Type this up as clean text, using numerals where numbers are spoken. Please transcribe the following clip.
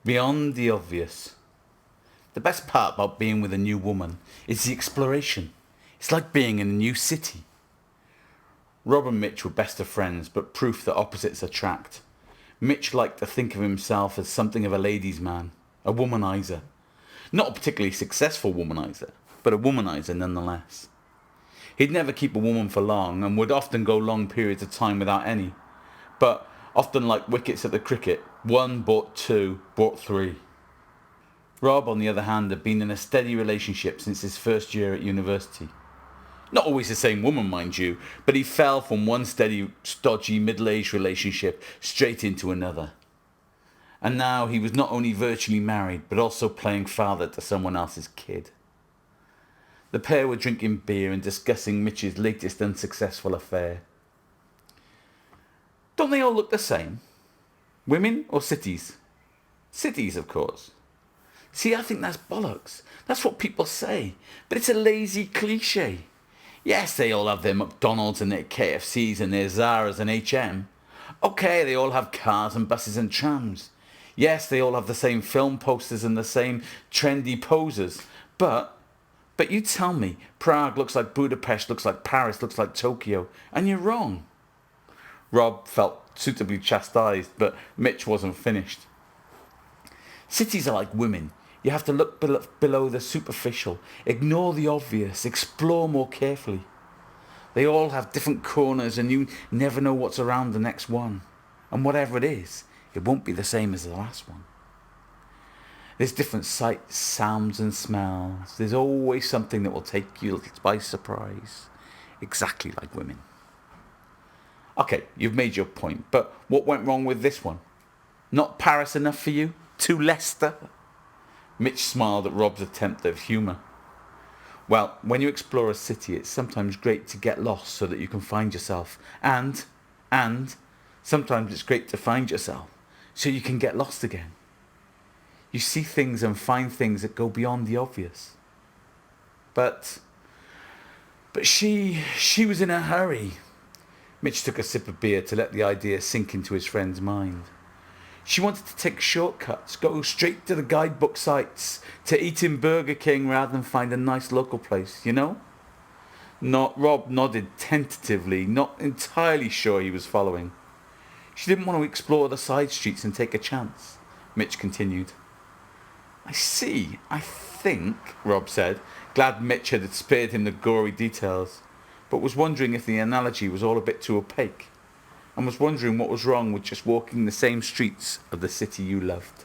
Beyond the obvious. The best part about being with a new woman is the exploration. It's like being in a new city. Rob and Mitch were best of friends, but proof that opposites attract. Mitch liked to think of himself as something of a ladies' man, a womanizer. Not a particularly successful womanizer, but a womanizer nonetheless. He'd never keep a woman for long and would often go long periods of time without any. But often like wickets at the cricket, one bought two, bought three. Rob, on the other hand, had been in a steady relationship since his first year at university. Not always the same woman, mind you, but he fell from one steady, stodgy, middle-aged relationship straight into another. And now he was not only virtually married, but also playing father to someone else's kid. The pair were drinking beer and discussing Mitch's latest unsuccessful affair. Don't they all look the same? Women or cities? Cities, of course. See, I think that's bollocks. That's what people say. But it's a lazy cliche. Yes, they all have their McDonald's and their KFCs and their Zaras and H&M. Okay, they all have cars and buses and trams. Yes, they all have the same film posters and the same trendy posers. But you tell me, Prague looks like Budapest, looks like Paris, looks like Tokyo, and you're wrong. Rob felt suitably chastised, but Mitch wasn't finished. Cities are like women. You have to look below the superficial, ignore the obvious, explore more carefully. They all have different corners and you never know what's around the next one. And whatever it is, it won't be the same as the last one. There's different sights, sounds and smells. There's always something that will take you by surprise. Exactly like women. Okay, you've made your point, but what went wrong with this one? Not Paris enough for you? Too Leicester? Mitch smiled at Rob's attempt at humour. Well, when you explore a city, it's sometimes great to get lost so that you can find yourself. And sometimes it's great to find yourself so you can get lost again. You see things and find things that go beyond the obvious. But she was in a hurry. Mitch took a sip of beer to let the idea sink into his friend's mind. She wanted to take shortcuts, go straight to the guidebook sites, to eat in Burger King rather than find a nice local place, you know? Rob nodded tentatively, not entirely sure he was following. She didn't want to explore the side streets and take a chance. Mitch continued. I see, I think, Rob said, glad Mitch had spared him the gory details, but was wondering if the analogy was all a bit too opaque, and was wondering what was wrong with just walking the same streets of the city you loved.